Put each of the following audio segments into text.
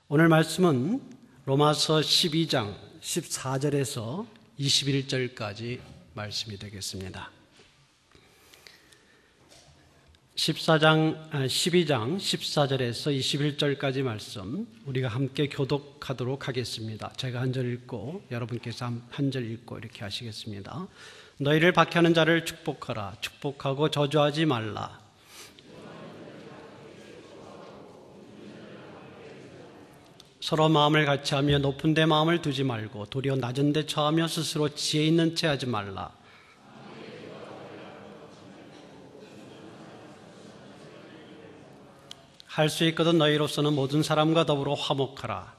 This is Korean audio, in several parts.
오늘 말씀은 로마서 12장 14절에서 21절까지 말씀이 되겠습니다. 12장 14절에서 21절까지 말씀 우리가 함께 교독하도록 하겠습니다. 제가 한 절 읽고 여러분께서 한 절 읽고 이렇게 하시겠습니다. 너희를 박해하는 자를 축복하라. 축복하고 저주하지 말라. 서로 마음을 같이하며 높은 데 마음을 두지 말고 도리어 낮은 데 처하며 스스로 지혜 있는 채 하지 말라. 할 수 있거든 너희로서는 모든 사람과 더불어 화목하라.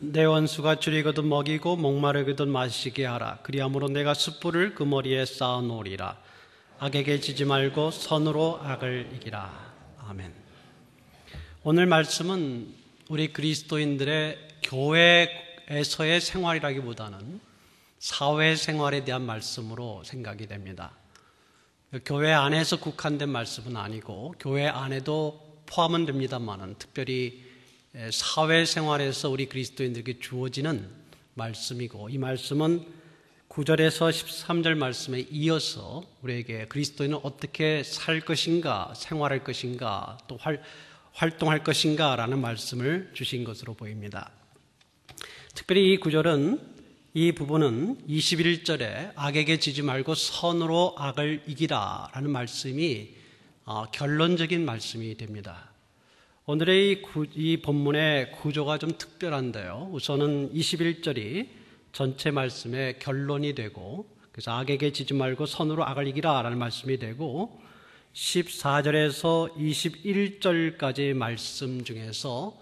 내 원수가 줄이거든 먹이고 목마르거든 마시게 하라. 그리함으로 내가 숯불을 그 머리에 쌓아 놓으리라. 악에게 지지 말고 선으로 악을 이기라. 아멘. 오늘 말씀은 우리 그리스도인들의 교회에서의 생활이라기보다는 사회생활에 대한 말씀으로 생각이 됩니다. 교회 안에서 국한된 말씀은 아니고 교회 안에도 포함은 됩니다만은 특별히 사회생활에서 우리 그리스도인들에게 주어지는 말씀이고, 이 말씀은 9절에서 13절 말씀에 이어서 우리에게 그리스도인은 어떻게 살 것인가, 생활할 것인가, 또 활동할 것인가 라는 말씀을 주신 것으로 보입니다. 특별히 이 구절은, 이 부분은 21절에 악에게 지지 말고 선으로 악을 이기라 라는 말씀이 결론적인 말씀이 됩니다. 오늘의 이 본문의 구조가 좀 특별한데요. 우선은 21절이 전체 말씀의 결론이 되고, 그래서 악에게 지지 말고 선으로 악을 이기라 라는 말씀이 되고, 14절에서 21절까지의 말씀 중에서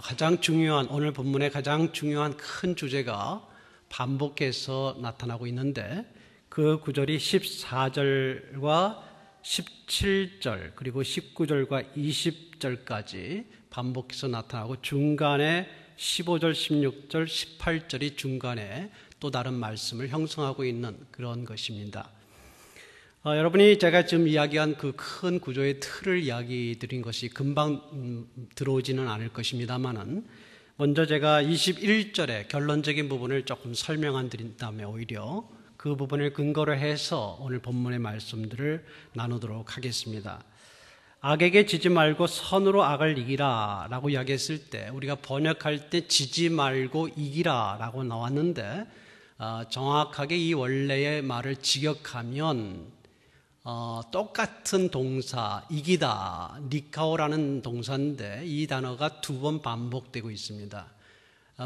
가장 중요한, 오늘 본문의 가장 중요한 큰 주제가 반복해서 나타나고 있는데, 그 구절이 14절과 17절 그리고 19절과 20절까지 반복해서 나타나고, 중간에 15절, 16절, 18절이 중간에 또 다른 말씀을 형성하고 있는 그런 것입니다. 여러분이 제가 지금 이야기한 그 큰 구조의 틀을 이야기 드린 것이 금방 들어오지는 않을 것입니다만은, 먼저 제가 21절의 결론적인 부분을 조금 설명한 드린 다음에 오히려 그 부분을 근거로 해서 오늘 본문의 말씀들을 나누도록 하겠습니다. 악에게 지지 말고 선으로 악을 이기라 라고 이야기했을 때, 우리가 번역할 때 지지 말고 이기라 라고 나왔는데, 정확하게 이 원래의 말을 직역하면 똑같은 동사, 이기다, 니카오라는 동사인데 이 단어가 2번 반복되고 있습니다.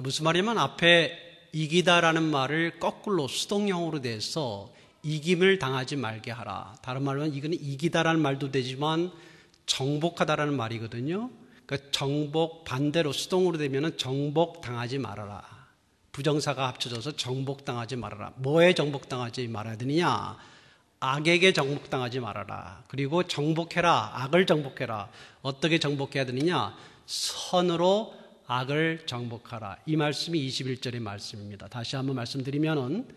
무슨 말이냐면 앞에 이기다라는 말을 거꾸로 수동형으로 돼서 이김을 당하지 말게 하라. 다른 말로 하면 이거는 이기다라는 말도 되지만 정복하다라는 말이거든요. 그러니까 정복 반대로 수동으로 되면은 정복당하지 말아라. 부정사가 합쳐져서 정복당하지 말아라. 뭐에 정복당하지 말아야 되느냐? 악에게 정복당하지 말아라. 그리고 정복해라. 악을 정복해라. 어떻게 정복해야 되느냐? 선으로 악을 정복하라. 이 말씀이 21절의 말씀입니다. 다시 한번 말씀드리면은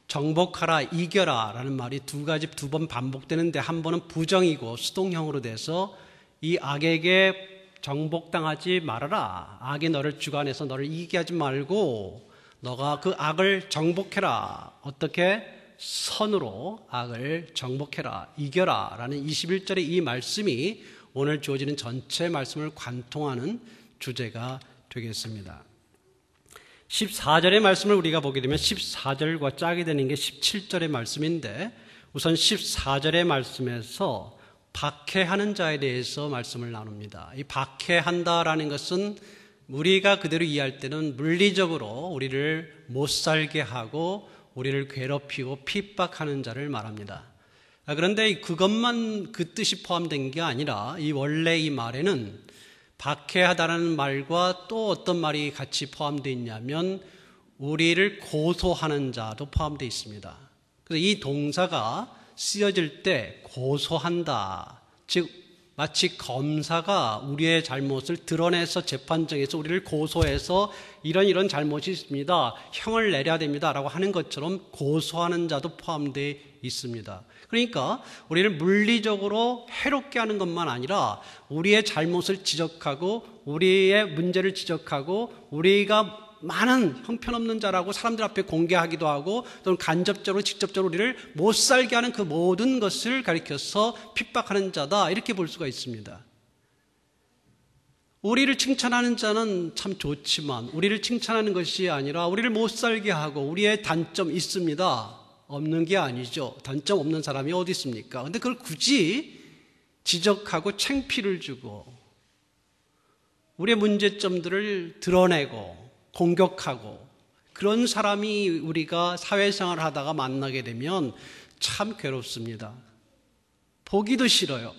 정복하라, 이겨라 라는 말이 두 번 반복되는데, 한 번은 부정이고 수동형으로 돼서 이 악에게 정복당하지 말아라. 악이 너를 주관해서 너를 이기게 하지 말고 너가 그 악을 정복해라. 어떻게? 선으로 악을 정복해라, 이겨라 라는 21절의 이 말씀이 오늘 주어지는 전체 말씀을 관통하는 주제가 되겠습니다. 14절의 말씀을 우리가 보게 되면 14절과 짝이 되는 게 17절의 말씀인데, 우선 14절의 말씀에서 박해하는 자에 대해서 말씀을 나눕니다. 이 박해한다라는 것은 우리가 그대로 이해할 때는 물리적으로 우리를 못 살게 하고 우리를 괴롭히고 핍박하는 자를 말합니다. 그런데 그것만 그 뜻이 포함된 게 아니라 이 원래 이 말에는 박해하다라는 말과 또 어떤 말이 같이 포함되어 있냐면 우리를 고소하는 자도 포함되어 있습니다. 그래서 이 동사가 쓰여질 때 고소한다, 즉 마치 검사가 우리의 잘못을 드러내서 재판정에서 우리를 고소해서 이런 잘못이 있습니다, 형을 내려야 됩니다 라고 하는 것처럼 고소하는 자도 포함되어 있습니다. 그러니까 우리를 물리적으로 해롭게 하는 것만 아니라 우리의 잘못을 지적하고 우리의 문제를 지적하고 우리가 많은 형편없는 자라고 사람들 앞에 공개하기도 하고 또는 간접적으로 직접적으로 우리를 못 살게 하는 그 모든 것을 가리켜서 핍박하는 자다, 이렇게 볼 수가 있습니다. 우리를 칭찬하는 자는 참 좋지만 우리를 칭찬하는 것이 아니라 우리를 못 살게 하고 우리의 단점 있습니다, 없는 게 아니죠. 단점 없는 사람이 어디 있습니까? 근데 그걸 굳이 지적하고 창피를 주고 우리의 문제점들을 드러내고 공격하고 그런 사람이 우리가 사회생활을 하다가 만나게 되면 참 괴롭습니다. 보기도 싫어요.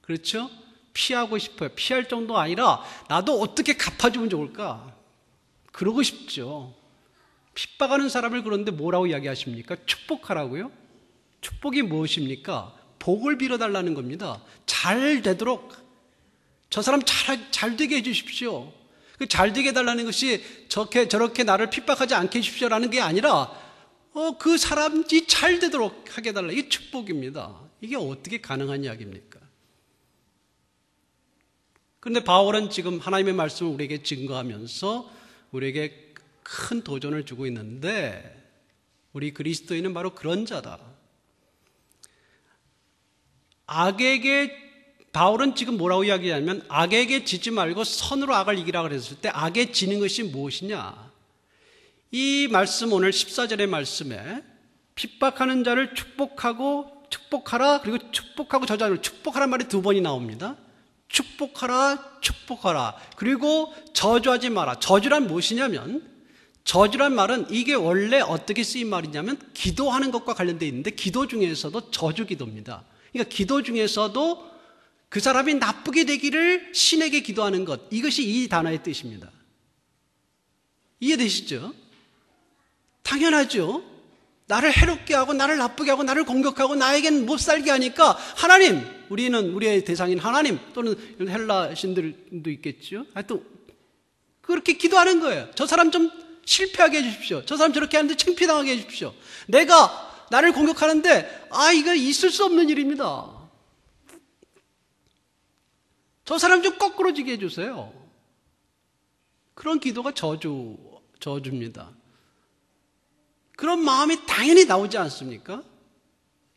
그렇죠? 피하고 싶어요. 피할 정도 아니라 나도 어떻게 갚아주면 좋을까? 그러고 싶죠. 핍박하는 사람을 그런데 뭐라고 이야기하십니까? 축복하라고요? 축복이 무엇입니까? 복을 빌어달라는 겁니다. 잘 되도록 저 사람 잘 되게 해주십시오. 잘 되게 해달라는 것이 저렇게 나를 핍박하지 않게 해주십시오라는 게 아니라 그 사람이 잘 되도록 하게 해달라. 이게 축복입니다. 이게 어떻게 가능한 이야기입니까? 그런데 바울은 지금 하나님의 말씀을 우리에게 증거하면서 우리에게 큰 도전을 주고 있는데 우리 그리스도인은 바로 그런 자다. 바울은 지금 뭐라고 이야기하냐면 악에게 지지 말고 선으로 악을 이기라 그랬을 때 악에 지는 것이 무엇이냐? 이 말씀 오늘 14절의 말씀에 핍박하는 자를 축복하라, 그리고 축복하고 저자를 축복하란 말이 두 번이 나옵니다. 축복하라, 그리고 저주하지 마라. 저주란 무엇이냐면 저주란 말은 이게 원래 어떻게 쓰인 말이냐면 기도하는 것과 관련되어 있는데 기도 중에서도 저주 기도입니다. 그러니까 기도 중에서도 그 사람이 나쁘게 되기를 신에게 기도하는 것, 이것이 이 단어의 뜻입니다. 이해되시죠? 당연하죠. 나를 해롭게 하고 나를 나쁘게 하고 나를 공격하고 나에겐 못 살게 하니까 하나님, 우리의 대상인 하나님 또는 헬라 신들도 있겠죠. 하여튼 그렇게 기도하는 거예요. 저 사람 좀 실패하게 해주십시오. 저 사람 저렇게 하는데 창피당하게 해주십시오. 나를 공격하는데 이거 있을 수 없는 일입니다. 저 사람 좀 거꾸로지게 해주세요. 그런 기도가 저주입니다. 그런 마음이 당연히 나오지 않습니까?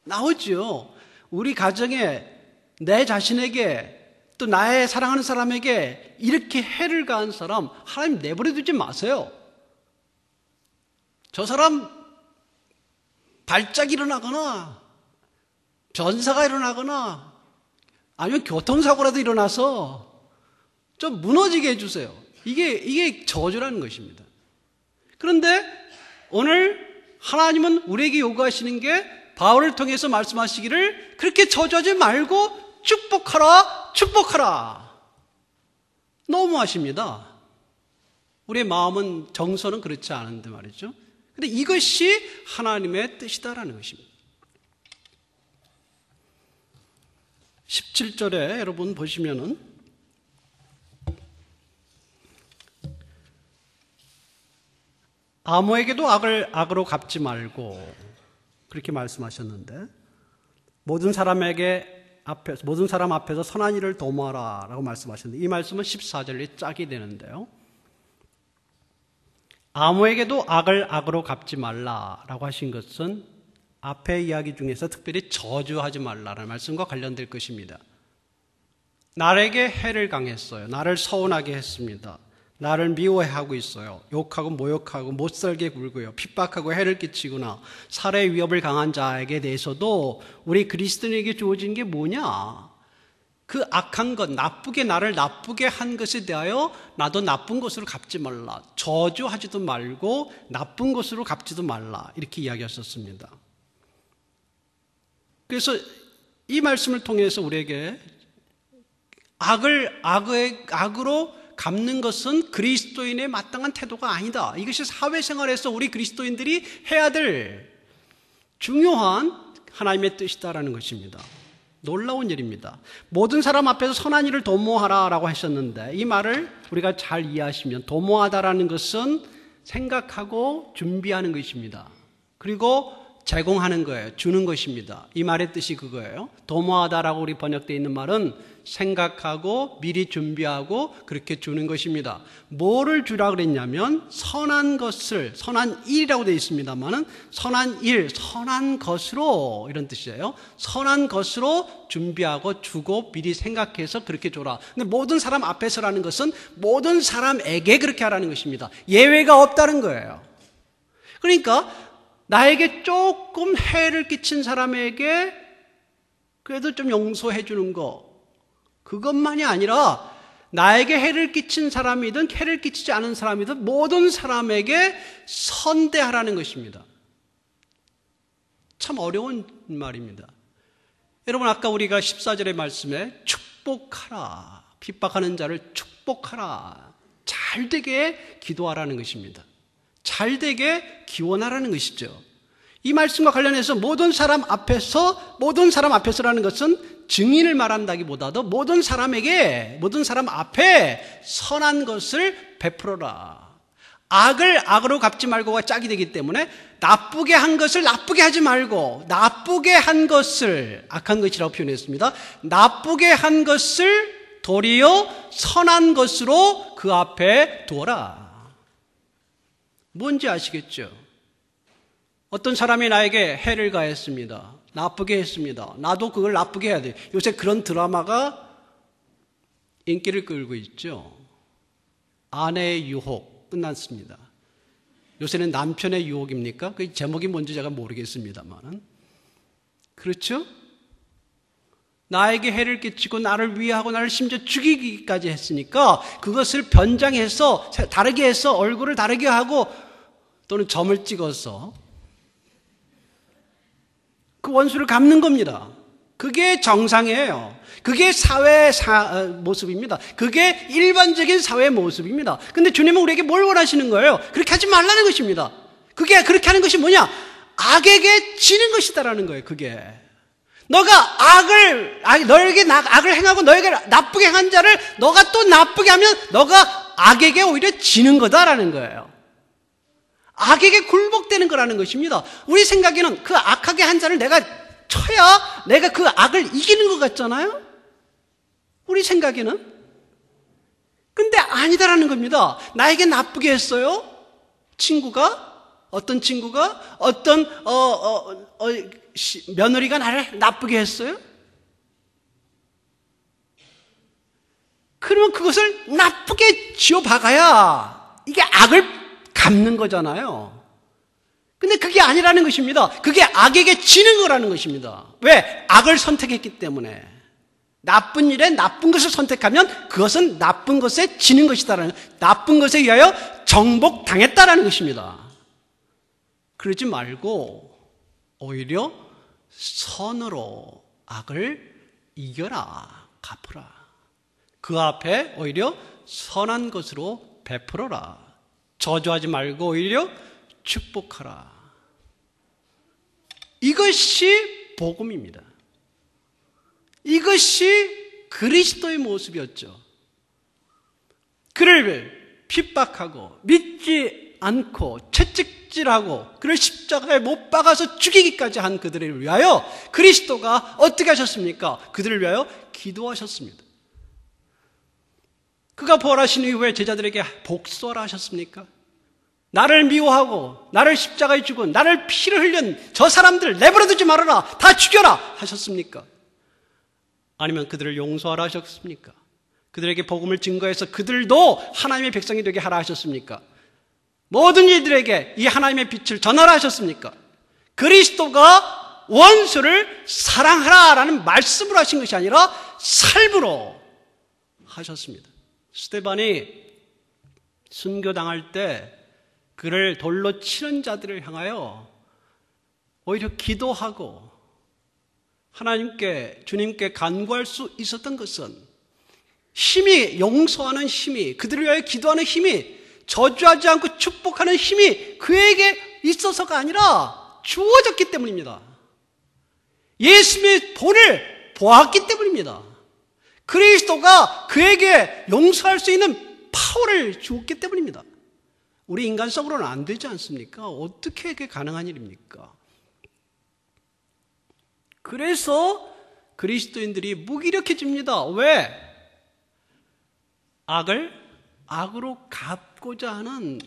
나오죠. 우리 가정에 내 자신에게 또 나의 사랑하는 사람에게 이렇게 해를 가한 사람 하나님 내버려 두지 마세요. 저 사람 발작이 일어나거나 변사가 일어나거나 아니면 교통사고라도 일어나서 좀 무너지게 해주세요. 이게 저주라는 것입니다. 그런데 오늘 하나님은 우리에게 요구하시는 게 바울을 통해서 말씀하시기를 그렇게 저주하지 말고 축복하라. 너무하십니다. 우리의 마음은 정서는 그렇지 않은데 말이죠. 근데 이것이 하나님의 뜻이다라는 것입니다. 17절에 여러분 보시면은 아무에게도 악을 악으로 갚지 말고 그렇게 말씀하셨는데 모든 사람 앞에서 선한 일을 도모하라 라고 말씀하셨는데 이 말씀은 14절에 짝이 되는데요. 아무에게도 악을 악으로 갚지 말라라고 하신 것은 앞의 이야기 중에서 특별히 저주하지 말라라는 말씀과 관련될 것입니다. 나에게 해를 강했어요. 나를 서운하게 했습니다. 나를 미워해하고 있어요. 욕하고 모욕하고 못살게 굴고요. 핍박하고 해를 끼치거나 살해 위협을 강한 자에게 대해서도 우리 그리스도인에게 주어진 게 뭐냐? 그 악한 것, 나를 나쁘게 한 것에 대하여 나도 나쁜 것으로 갚지 말라. 저주하지도 말고 나쁜 것으로 갚지도 말라. 이렇게 이야기하셨습니다. 그래서 이 말씀을 통해서 우리에게 악으로 갚는 것은 그리스도인의 마땅한 태도가 아니다. 이것이 사회생활에서 우리 그리스도인들이 해야 될 중요한 하나님의 뜻이다라는 것입니다. 놀라운 일입니다. 모든 사람 앞에서 선한 일을 도모하라라고 하셨는데 이 말을 우리가 잘 이해하시면 도모하다라는 것은 생각하고 준비하는 것입니다. 그리고 제공하는 거예요. 주는 것입니다. 이 말의 뜻이 그거예요. 도모하다라고 우리 번역되어 있는 말은 생각하고 미리 준비하고 그렇게 주는 것입니다. 뭐를 주라 그랬냐면 선한 것을, 선한 일이라고 되어 있습니다만은 선한 일, 선한 것으로 이런 뜻이에요. 선한 것으로 준비하고 주고 미리 생각해서 그렇게 줘라. 근데 모든 사람 앞에서라는 것은 모든 사람에게 그렇게 하라는 것입니다. 예외가 없다는 거예요. 그러니까 나에게 조금 해를 끼친 사람에게 그래도 좀 용서해 주는 거, 그것만이 아니라 나에게 해를 끼친 사람이든 해를 끼치지 않은 사람이든 모든 사람에게 선대하라는 것입니다. 참 어려운 말입니다. 여러분, 아까 우리가 14절의 말씀에 축복하라, 핍박하는 자를 축복하라, 잘되게 기도하라는 것입니다. 잘되게 기원하라는 것이죠. 이 말씀과 관련해서 모든 사람 앞에서라는 것은 증인을 말한다기보다도 모든 사람에게, 모든 사람 앞에 선한 것을 베풀어라. 악을 악으로 갚지 말고가 짝이 되기 때문에 나쁘게 한 것을 나쁘게 하지 말고, 나쁘게 한 것을 악한 것이라고 표현했습니다. 나쁘게 한 것을 도리어 선한 것으로 그 앞에 두어라. 뭔지 아시겠죠? 어떤 사람이 나에게 해를 가했습니다. 나쁘게 했습니다. 나도 그걸 나쁘게 해야 돼. 요새 그런 드라마가 인기를 끌고 있죠. 아내의 유혹 끝났습니다. 요새는 남편의 유혹입니까? 그 제목이 뭔지 제가 모르겠습니다만, 그렇죠? 나에게 해를 끼치고 나를 위해하고 나를 심지어 죽이기까지 했으니까 그것을 변장해서 다르게 해서 얼굴을 다르게 하고 또는 점을 찍어서 그 원수를 갚는 겁니다. 그게 정상이에요. 그게 사회의 모습입니다. 그게 일반적인 사회의 모습입니다. 근데 주님은 우리에게 뭘 원하시는 거예요? 그렇게 하지 말라는 것입니다. 그게 그렇게 하는 것이 뭐냐? 악에게 지는 것이다라는 거예요. 그게 너에게 악을 행하고 너에게 나쁘게 한 자를 너가 또 나쁘게 하면 너가 악에게 오히려 지는 거다라는 거예요. 악에게 굴복되는 거라는 것입니다. 우리 생각에는 그 악하게 한 자를 내가 쳐야 내가 그 악을 이기는 것 같잖아요? 우리 생각에는. 근데 아니다라는 겁니다. 나에게 나쁘게 했어요? 어떤 친구가 어떤 며느리가 나를 나쁘게 했어요? 그러면 그것을 나쁘게 지어박아야 이게 악을 갚는 거잖아요. 근데 그게 아니라는 것입니다. 그게 악에게 지는 거라는 것입니다. 왜? 악을 선택했기 때문에. 나쁜 일에 나쁜 것을 선택하면 그것은 나쁜 것에 지는 것이다라는, 나쁜 것에 의하여 정복당했다라는 것입니다. 그러지 말고 오히려 선으로 악을 이겨라, 갚으라. 그 앞에 오히려 선한 것으로 베풀어라. 저주하지 말고 오히려 축복하라. 이것이 복음입니다. 이것이 그리스도의 모습이었죠. 그를 핍박하고 믿지 않고 채찍질하고 그를 십자가에 못 박아서 죽이기까지 한 그들을 위하여 그리스도가 어떻게 하셨습니까? 그들을 위하여 기도하셨습니다. 그가 부활하신 이후에 제자들에게 복수하라 하셨습니까? 나를 미워하고 나를 십자가에 죽은 나를 피를 흘린 저 사람들 내버려두지 말아라, 다 죽여라 하셨습니까? 아니면 그들을 용서하라 하셨습니까? 그들에게 복음을 증거해서 그들도 하나님의 백성이 되게 하라 하셨습니까? 모든 이들에게 이 하나님의 빛을 전하라 하셨습니까? 그리스도가 원수를 사랑하라라는 말씀으로 하신 것이 아니라 삶으로 하셨습니다. 스데반이 순교당할 때 그를 돌로 치는 자들을 향하여 오히려 기도하고 하나님께, 주님께 간구할 수 있었던 것은 힘이, 용서하는 힘이, 그들을 위하여 기도하는 힘이, 저주하지 않고 축복하는 힘이 그에게 있어서가 아니라 주어졌기 때문입니다. 예수님의 본을 보았기 때문입니다. 그리스도가 그에게 용서할 수 있는 파워를 주었기 때문입니다. 우리 인간성으로는 안 되지 않습니까? 어떻게 그게 가능한 일입니까? 그래서 그리스도인들이 무기력해집니다. 왜? 악을 악으로 갚고자 하는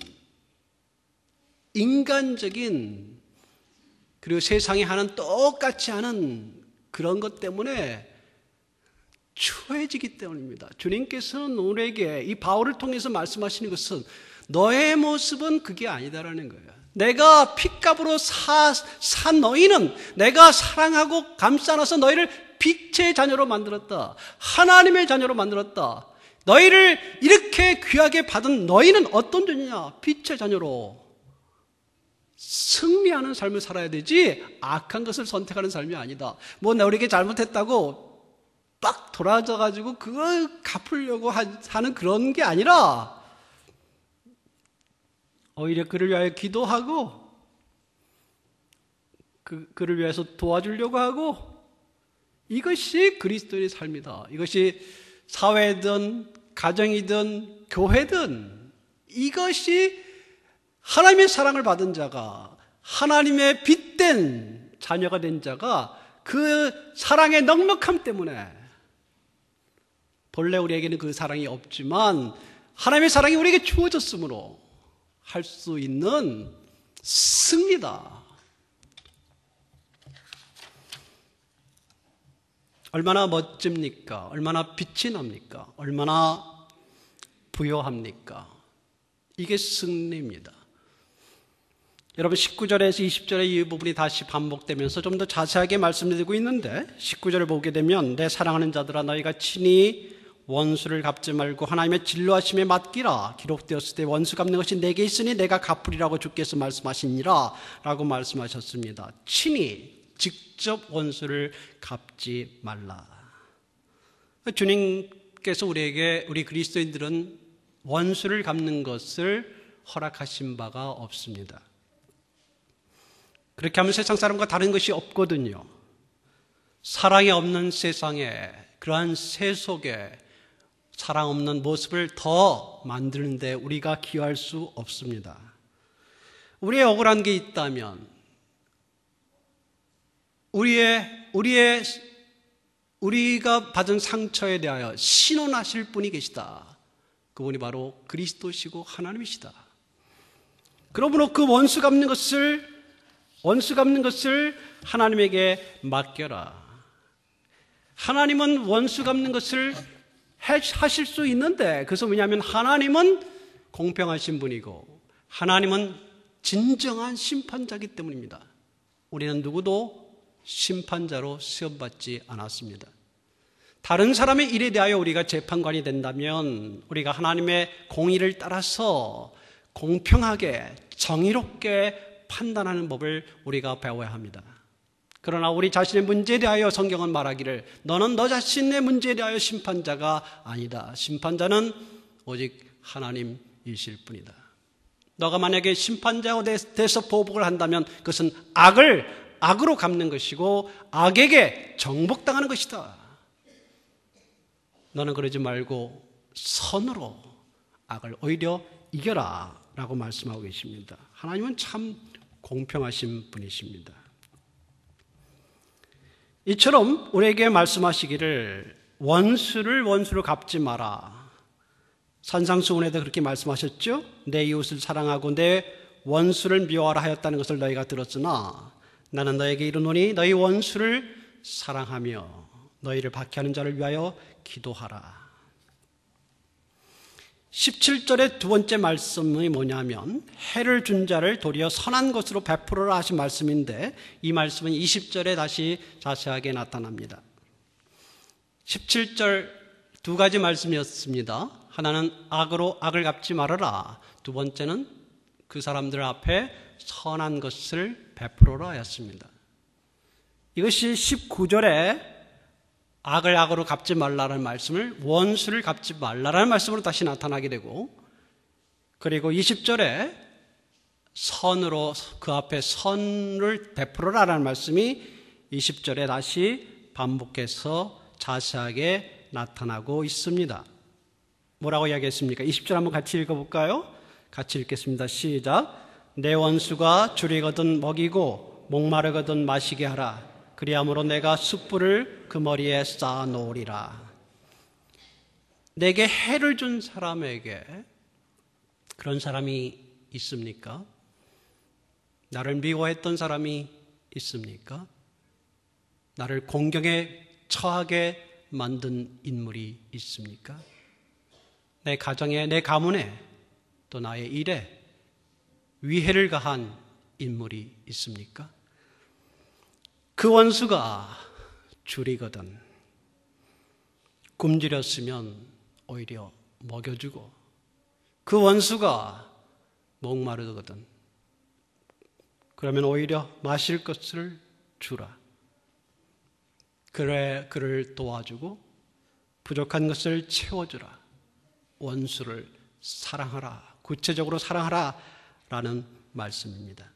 인간적인, 그리고 세상에 하는 똑같이 하는 그런 것 때문에 추해지기 때문입니다. 주님께서는 우리에게 이 바울을 통해서 말씀하시는 것은 너의 모습은 그게 아니다라는 거예요. 내가 핏값으로 산 너희는 내가 사랑하고 감싸 안아서 너희를 빛의 자녀로 만들었다. 하나님의 자녀로 만들었다. 너희를 이렇게 귀하게 받은 너희는 어떤 존재냐? 빛의 자녀로 승리하는 삶을 살아야 되지 악한 것을 선택하는 삶이 아니다. 뭐 우리에게 잘못했다고 딱 돌아져가지고 그걸 갚으려고 하는 그런 게 아니라 오히려 그를 위하여 기도하고 그를 위해서 도와주려고 하고, 이것이 그리스도의 삶이다. 이것이 사회든 가정이든 교회든 이것이 하나님의 사랑을 받은 자가, 하나님의 빛된 자녀가 된 자가 그 사랑의 넉넉함 때문에, 본래 우리에게는 그 사랑이 없지만 하나님의 사랑이 우리에게 주어졌으므로 할 수 있는 승리다. 얼마나 멋집니까? 얼마나 빛이 납니까? 얼마나 부요합니까? 이게 승리입니다. 여러분 19절에서 20절의 이 부분이 다시 반복되면서 좀 더 자세하게 말씀드리고 있는데, 19절을 보게 되면 내 사랑하는 자들아 너희가 친히 원수를 갚지 말고 하나님의 진노하심에 맡기라. 기록되었을 때 원수 갚는 것이 내게 있으니 내가 갚으리라고 주께서 말씀하시니라 라고 말씀하셨습니다. 친히 직접 원수를 갚지 말라. 주님께서 우리에게, 우리 그리스도인들은 원수를 갚는 것을 허락하신 바가 없습니다. 그렇게 하면 세상 사람과 다른 것이 없거든요. 사랑이 없는 세상에, 그러한 세속에 사랑 없는 모습을 더 만드는데 우리가 기여할 수 없습니다. 우리의 억울한 게 있다면 우리가 받은 상처에 대하여 신원하실 분이 계시다. 그분이 바로 그리스도시고 하나님이시다. 그러므로 그 원수 갚는 것을 하나님에게 맡겨라. 하나님은 원수 갚는 것을 하실 수 있는데, 그것은 왜냐하면 하나님은 공평하신 분이고 하나님은 진정한 심판자이기 때문입니다. 우리는 누구도 심판자로 시험받지 않았습니다. 다른 사람의 일에 대하여 우리가 재판관이 된다면 우리가 하나님의 공의를 따라서 공평하게 정의롭게 판단하는 법을 우리가 배워야 합니다. 그러나 우리 자신의 문제에 대하여 성경은 말하기를 너는 너 자신의 문제에 대하여 심판자가 아니다. 심판자는 오직 하나님이실 뿐이다. 너가 만약에 심판자가 돼서 보복을 한다면 그것은 악으로 갚는 것이고 악에게 정복당하는 것이다. 너는 그러지 말고 선으로 악을 오히려 이겨라 라고 말씀하고 계십니다. 하나님은 참 공평하신 분이십니다. 이처럼 우리에게 말씀하시기를 원수를 갚지 마라. 산상수훈에도 그렇게 말씀하셨죠. 내 이웃을 사랑하고 내 원수를 미워하라 하였다는 것을 너희가 들었으나 나는 너에게 이르노니 너희 원수를 사랑하며 너희를 박해하는 자를 위하여 기도하라. 17절의 두 번째 말씀이 뭐냐면 해를 준 자를 도리어 선한 것으로 베풀어라 하신 말씀인데, 이 말씀은 20절에 다시 자세하게 나타납니다. 17절 두 가지 말씀이었습니다. 하나는 악을 갚지 말아라. 두 번째는 그 사람들 앞에 선한 것을 베풀어라 하였습니다. 이것이 19절에 악으로 갚지 말라는 말씀을 원수를 갚지 말라는 말씀으로 다시 나타나게 되고, 그리고 20절에 선으로 그 앞에 선을 베풀어라라는 말씀이 20절에 다시 반복해서 자세하게 나타나고 있습니다. 뭐라고 이야기했습니까? 20절 한번 같이 읽어볼까요? 같이 읽겠습니다. 시작. 내 원수가 줄이거든 먹이고 목마르거든 마시게 하라. 그리함으로 내가 숯불을 그 머리에 쌓아 놓으리라. 내게 해를 준 사람에게 그런 사람이 있습니까? 나를 미워했던 사람이 있습니까? 나를 공경에 처하게 만든 인물이 있습니까? 내 가정에, 내 가문에, 또 나의 일에 위해를 가한 인물이 있습니까? 그 원수가 줄이거든 굶주렸으면 오히려 먹여주고, 그 원수가 목마르거든 그러면 오히려 마실 것을 주라. 그래 그를 도와주고 부족한 것을 채워주라. 원수를 사랑하라. 구체적으로 사랑하라 라는 말씀입니다.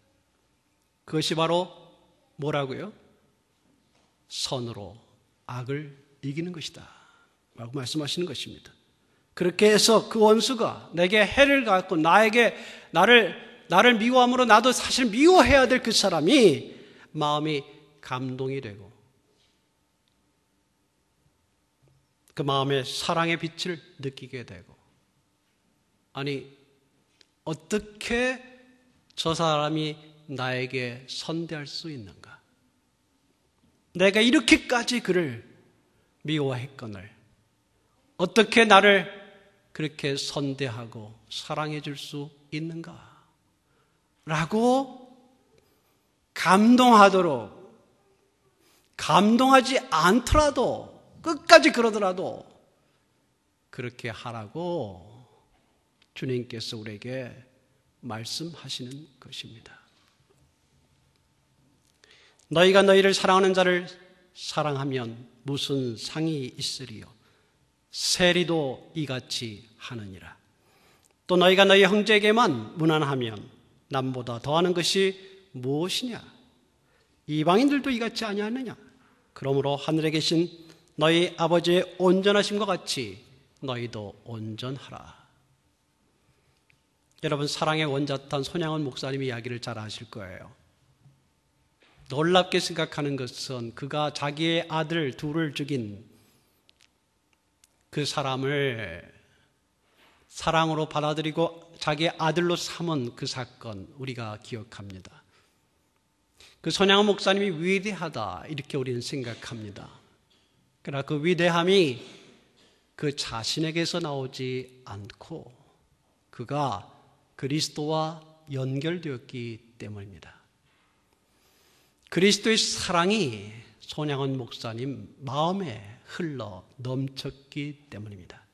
그것이 바로 뭐라고요? 선으로 악을 이기는 것이다 라고 말씀하시는 것입니다. 그렇게 해서 그 원수가 내게 해를 갖고 나를 미워함으로 나도 사실 미워해야 될 그 사람이 마음이 감동이 되고 그 마음에 사랑의 빛을 느끼게 되고, 아니 어떻게 저 사람이 나에게 선대할 수 있는가? 내가 이렇게까지 그를 미워했거늘 어떻게 나를 그렇게 선대하고 사랑해 줄 수 있는가? 라고 감동하도록, 감동하지 않더라도 끝까지 그러더라도 그렇게 하라고 주님께서 우리에게 말씀하시는 것입니다. 너희가 너희를 사랑하는 자를 사랑하면 무슨 상이 있으리요? 세리도 이같이 하느니라. 또 너희가 너희 형제에게만 무난하면 남보다 더하는 것이 무엇이냐? 이방인들도 이같이 아니하느냐? 그러므로 하늘에 계신 너희 아버지의 온전하심과 같이 너희도 온전하라. 여러분, 사랑의 원자탄 손양원 목사님의 이야기를 잘 아실 거예요. 놀랍게 생각하는 것은 그가 자기의 아들 둘을 죽인 그 사람을 사랑으로 받아들이고 자기의 아들로 삼은 그 사건, 우리가 기억합니다. 그 손양원 목사님이 위대하다 이렇게 우리는 생각합니다. 그러나 그 위대함이 그 자신에게서 나오지 않고 그가 그리스도와 연결되었기 때문입니다. 그리스도의 사랑이 손양원 목사님 마음에 흘러 넘쳤기 때문입니다.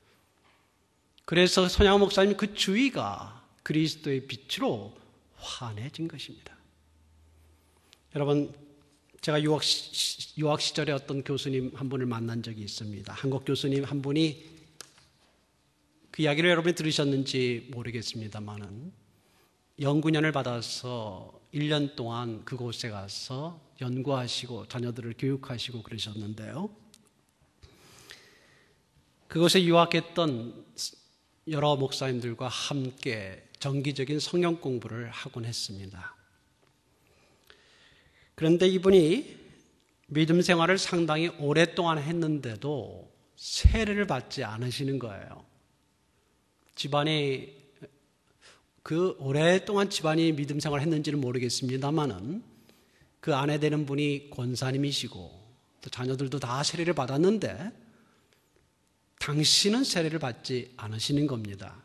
그래서 손양원 목사님 그 주위가 그리스도의 빛으로 환해진 것입니다. 여러분, 제가 유학 시절에 어떤 교수님 한 분을 만난 적이 있습니다. 한국 교수님 한 분이 그 이야기를 여러분이 들으셨는지 모르겠습니다만은 연구년을 받아서 1년 동안 그곳에 가서 연구하시고 자녀들을 교육하시고 그러셨는데요. 그곳에 유학했던 여러 목사님들과 함께 정기적인 성경 공부를 하곤 했습니다. 그런데 이분이 믿음 생활을 상당히 오랫동안 했는데도 세례를 받지 않으시는 거예요. 집안이 그 오랫동안 집안이 믿음 생활을 했는지는 모르겠습니다만은 그 아내 되는 분이 권사님이시고 또 자녀들도 다 세례를 받았는데 당신은 세례를 받지 않으시는 겁니다.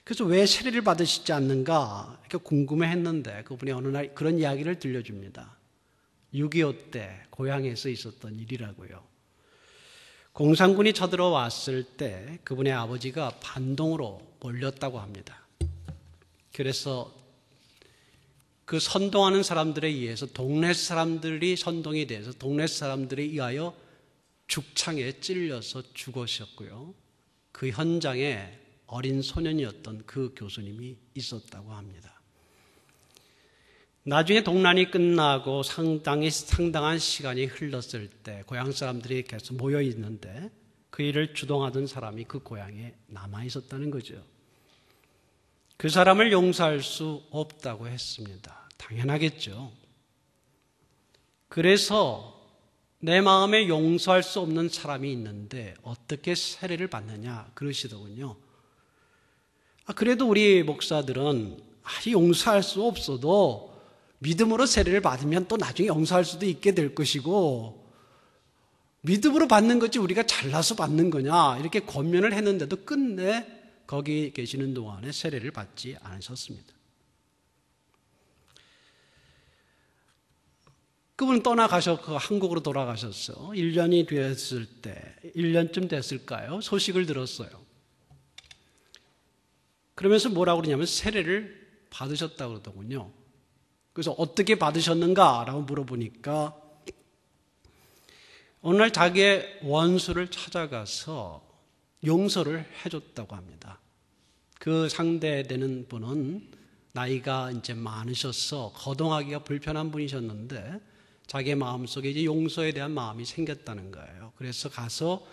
그래서 왜 세례를 받으시지 않는가 이렇게 궁금해했는데 그분이 어느 날 그런 이야기를 들려줍니다. 6.25 때 고향에서 있었던 일이라고요. 공산군이 쳐들어왔을 때 그분의 아버지가 반동으로 몰렸다고 합니다. 그래서 그 선동하는 사람들에 의해서 동네 사람들이 선동이 돼서 동네 사람들에 의하여 죽창에 찔려서 죽으셨고요. 그 현장에 어린 소년이었던 그 교수님이 있었다고 합니다. 나중에 동란이 끝나고 상당한 시간이 흘렀을 때 고향 사람들이 계속 모여 있는데 그 일을 주동하던 사람이 그 고향에 남아 있었다는 거죠. 그 사람을 용서할 수 없다고 했습니다. 당연하겠죠. 그래서 내 마음에 용서할 수 없는 사람이 있는데 어떻게 세례를 받느냐 그러시더군요. 그래도 우리 목사들은 용서할 수 없어도 믿음으로 세례를 받으면 또 나중에 용서할 수도 있게 될 것이고 믿음으로 받는 거지 우리가 잘나서 받는 거냐 이렇게 권면을 했는데도 끝내 거기 계시는 동안에 세례를 받지 않으셨습니다. 그분은 떠나가셨고 한국으로 돌아가셨어. 1년이 됐을 때 1년쯤 됐을까요? 소식을 들었어요. 그러면서 뭐라고 그러냐면 세례를 받으셨다고 그러더군요. 그래서 어떻게 받으셨는가라고 물어보니까 어느 날 자기의 원수를 찾아가서 용서를 해줬다고 합니다. 그 상대되는 분은 나이가 이제 많으셔서 거동하기가 불편한 분이셨는데 자기의 마음속에 이제 용서에 대한 마음이 생겼다는 거예요. 그래서 가서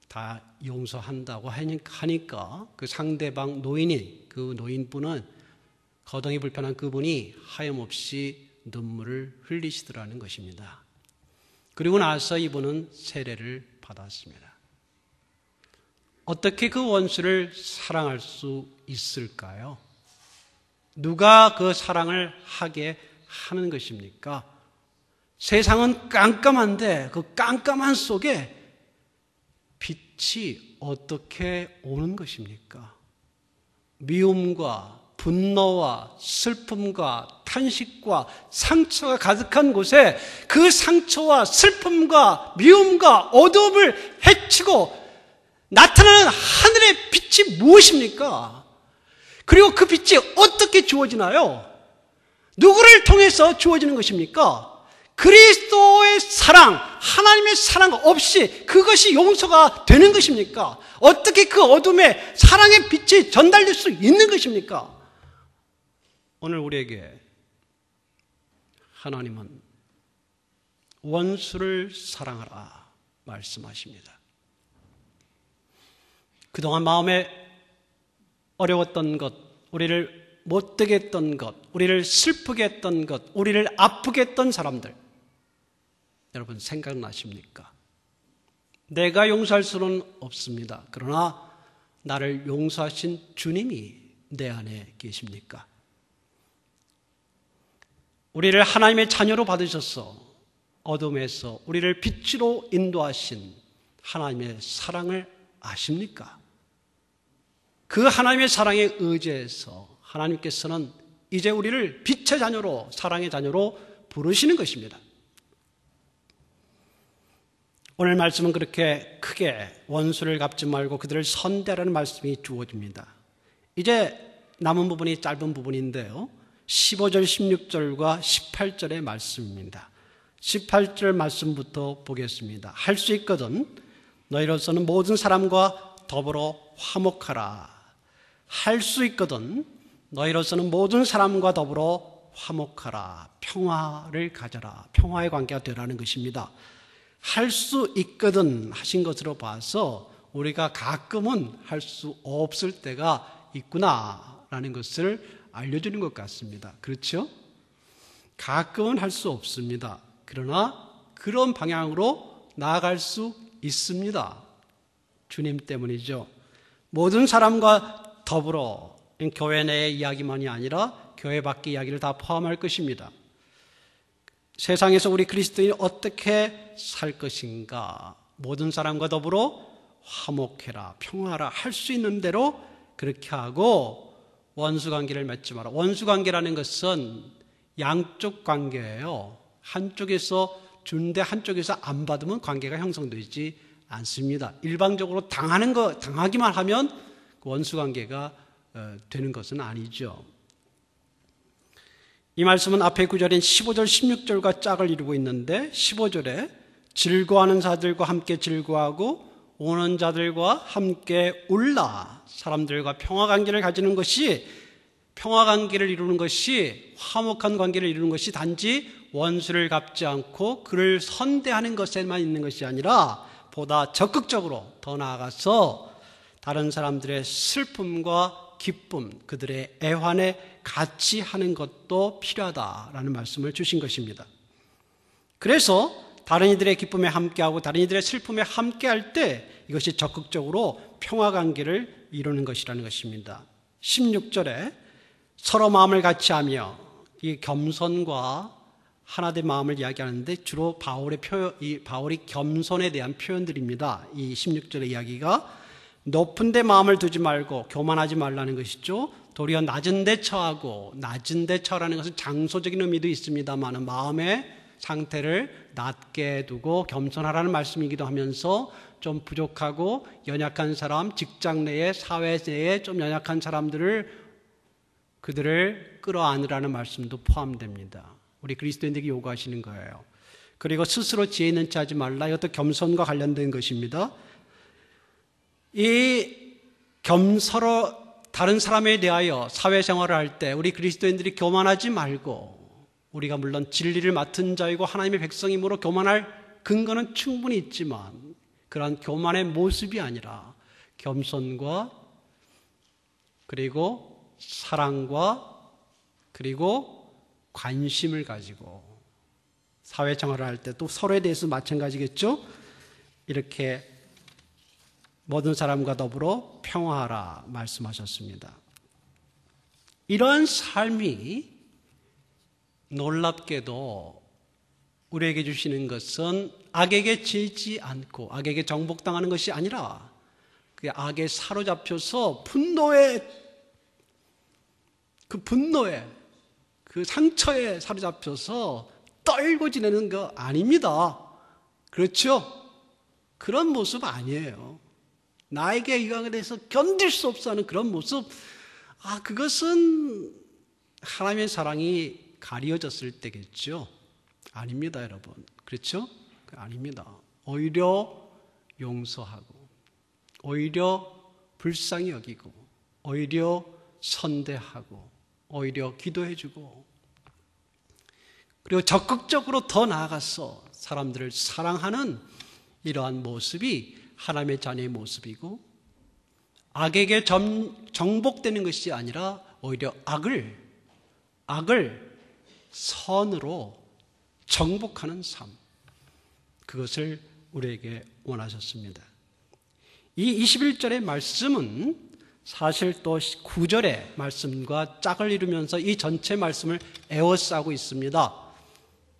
다 용서한다고 하니까 그 상대방 그 노인분은 거동이 불편한 그분이 하염없이 눈물을 흘리시더라는 것입니다. 그리고 나서 이분은 세례를 받았습니다. 어떻게 그 원수를 사랑할 수 있을까요? 누가 그 사랑을 하게 하는 것입니까? 세상은 깜깜한데 그 깜깜한 속에 빛이 어떻게 오는 것입니까? 미움과 분노와 슬픔과 탄식과 상처가 가득한 곳에 그 상처와 슬픔과 미움과 어두움을 헤치고 나타나는 하늘의 빛이 무엇입니까? 그리고 그 빛이 어떻게 주어지나요? 누구를 통해서 주어지는 것입니까? 그리스도의 사랑, 하나님의 사랑 없이 그것이 용서가 되는 것입니까? 어떻게 그 어둠에 사랑의 빛이 전달될 수 있는 것입니까? 오늘 우리에게 하나님은 원수를 사랑하라 말씀하십니다. 그동안 마음에 어려웠던 것, 우리를 못되게 했던 것, 우리를 슬프게 했던 것, 우리를 아프게 했던 사람들, 여러분 생각나십니까? 내가 용서할 수는 없습니다. 그러나 나를 용서하신 주님이 내 안에 계십니까? 우리를 하나님의 자녀로 받으셔서 어둠에서 우리를 빛으로 인도하신 하나님의 사랑을 아십니까? 그 하나님의 사랑에 의지해서 하나님께서는 이제 우리를 빛의 자녀로, 사랑의 자녀로 부르시는 것입니다. 오늘 말씀은 그렇게 크게 원수를 갚지 말고 그들을 선대하라는 말씀이 주어집니다. 이제 남은 부분이 짧은 부분인데요. 15절, 16절과 18절의 말씀입니다. 18절 말씀부터 보겠습니다. 할 수 있거든 너희로서는 모든 사람과 더불어 화목하라. 할 수 있거든 너희로서는 모든 사람과 더불어 화목하라. 평화를 가져라. 평화의 관계가 되라는 것입니다. 할 수 있거든 하신 것으로 봐서 우리가 가끔은 할 수 없을 때가 있구나라는 것을 알려주는 것 같습니다. 그렇죠? 가끔은 할 수 없습니다. 그러나 그런 방향으로 나아갈 수 있습니다. 주님 때문이죠. 모든 사람과 더불어 교회 내의 이야기만이 아니라 교회 밖의 이야기를 다 포함할 것입니다. 세상에서 우리 그리스도인이 어떻게 살 것인가? 모든 사람과 더불어 화목해라, 평화하라 할 수 있는 대로 그렇게 하고 원수관계를 맺지 마라. 원수관계라는 것은 양쪽 관계예요. 한쪽에서 주는데 한쪽에서 안 받으면 관계가 형성되지 않습니다. 일방적으로 당하기만 하면 원수관계가 되는 것은 아니죠. 이 말씀은 앞에 구절인 15절, 16절과 짝을 이루고 있는데 15절에 즐거워하는 자들과 함께 즐거워하고 우는 자들과 함께 울라. 사람들과 평화관계를 가지는 것이 평화 관계를 이루는 것이, 화목한 관계를 이루는 것이 단지 원수를 갚지 않고 그를 선대하는 것에만 있는 것이 아니라 보다 적극적으로 더 나아가서 다른 사람들의 슬픔과 기쁨, 그들의 애환에 같이 하는 것도 필요하다라는 말씀을 주신 것입니다. 그래서 다른 이들의 기쁨에 함께하고 다른 이들의 슬픔에 함께할 때 이것이 적극적으로 평화관계를 이루는 것이라는 것입니다. 16절에 서로 마음을 같이 하며, 이 겸손과 하나된 마음을 이야기하는데 주로 바울이 겸손에 대한 표현들입니다. 이 16절의 이야기가 높은 데 마음을 두지 말고 교만하지 말라는 것이죠. 도리어 낮은 데 처하고, 낮은 데 처라는 것은 장소적인 의미도 있습니다만 마음의 상태를 낮게 두고 겸손하라는 말씀이기도 하면서 좀 부족하고 연약한 사람, 직장 내에, 사회 내에 좀 연약한 그들을 끌어안으라는 말씀도 포함됩니다. 우리 그리스도인들에게 요구하시는 거예요. 그리고 스스로 지혜 있는 체 하지 말라. 이것도 겸손과 관련된 것입니다. 서로 다른 사람에 대하여 사회생활을 할 때 우리 그리스도인들이 교만하지 말고, 우리가 물론 진리를 맡은 자이고 하나님의 백성이므로 교만할 근거는 충분히 있지만 그러한 교만의 모습이 아니라 겸손과 그리고 사랑과 그리고 관심을 가지고 사회생활을 할 때 또 서로에 대해서 마찬가지겠죠. 이렇게 모든 사람과 더불어 평화하라 말씀하셨습니다. 이러한 삶이 놀랍게도 우리에게 주시는 것은 악에게 지지 않고 악에게 정복당하는 것이 아니라 그 악에 사로잡혀서 분노에 그 상처에 사로잡혀서 떨고 지내는 거 아닙니다. 그렇죠? 그런 모습 아니에요. 나에게 이거에 대해서 견딜 수 없어 하는 그런 모습, 그것은 하나님의 사랑이 가려졌을 때겠죠. 아닙니다, 여러분. 그렇죠? 아닙니다. 오히려 용서하고, 오히려 불쌍히 여기고, 오히려 선대하고, 오히려 기도해주고, 그리고 적극적으로 더 나아가서 사람들을 사랑하는 이러한 모습이 하나님의 자녀의 모습이고, 악에게 정복되는 것이 아니라 오히려 악을 선으로 정복하는 삶, 그것을 우리에게 원하셨습니다. 이 21절의 말씀은 사실 또 9절의 말씀과 짝을 이루면서 이 전체 말씀을 에워싸고 있습니다.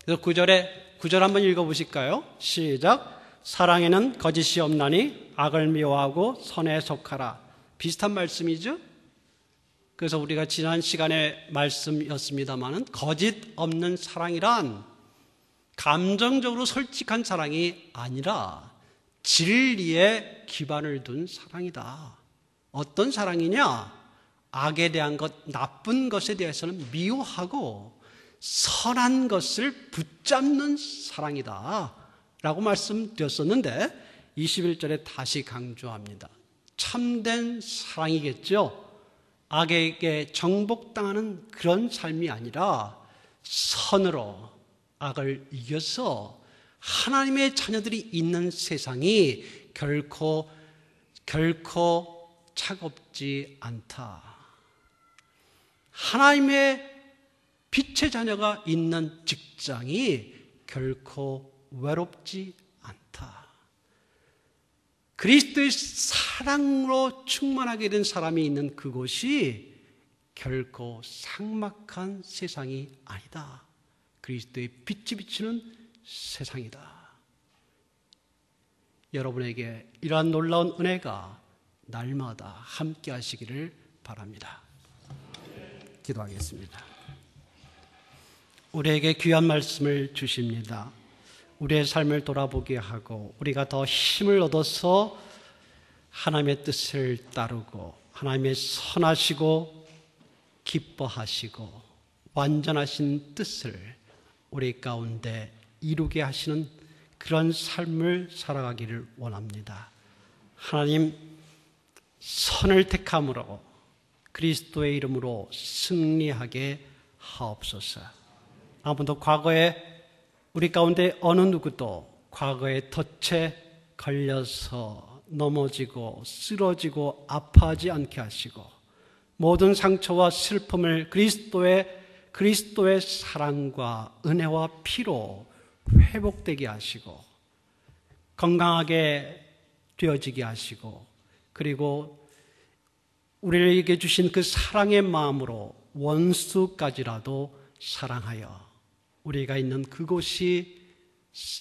그래서 9절 한번 읽어보실까요? 시작. 사랑에는 거짓이 없나니 악을 미워하고 선에 속하라. 비슷한 말씀이죠. 그래서 우리가 지난 시간의 말씀이었습니다마는 거짓 없는 사랑이란 감정적으로 솔직한 사랑이 아니라 진리에 기반을 둔 사랑이다. 어떤 사랑이냐? 악에 대한 것, 나쁜 것에 대해서는 미워하고 선한 것을 붙잡는 사랑이다 라고 말씀드렸었는데 21절에 다시 강조합니다. 참된 사랑이겠죠. 악에게 정복당하는 그런 삶이 아니라 선으로 악을 이겨서 하나님의 자녀들이 있는 세상이 결코 차갑지 않다. 하나님의 빛의 자녀가 있는 직장이 결코 외롭지 않다. 그리스도의 사랑으로 충만하게 된 사람이 있는 그곳이 결코 삭막한 세상이 아니다. 그리스도의 빛이 비치는 세상이다. 여러분에게 이러한 놀라운 은혜가 날마다 함께 하시기를 바랍니다. 기도하겠습니다. 우리에게 귀한 말씀을 주십니다. 우리의 삶을 돌아보게 하고 우리가 더 힘을 얻어서 하나님의 뜻을 따르고 하나님의 선하시고 기뻐하시고 완전하신 뜻을 우리 가운데 이루게 하시는 그런 삶을 살아가기를 원합니다. 하나님, 선을 택함으로 그리스도의 이름으로 승리하게 하옵소서. 아무도 과거에 우리 가운데 어느 누구도 과거의 덫에 걸려서 넘어지고 쓰러지고 아파하지 않게 하시고 모든 상처와 슬픔을 그리스도의 사랑과 은혜와 피로 회복되게 하시고 건강하게 되어지게 하시고 그리고 우리에게 주신 그 사랑의 마음으로 원수까지라도 사랑하여 우리가 있는 그곳이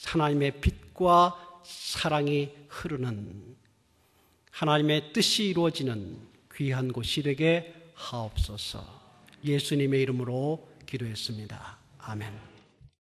하나님의 빛과 사랑이 흐르는 하나님의 뜻이 이루어지는 귀한 곳이 되게 하옵소서. 예수님의 이름으로 기도했습니다. 아멘.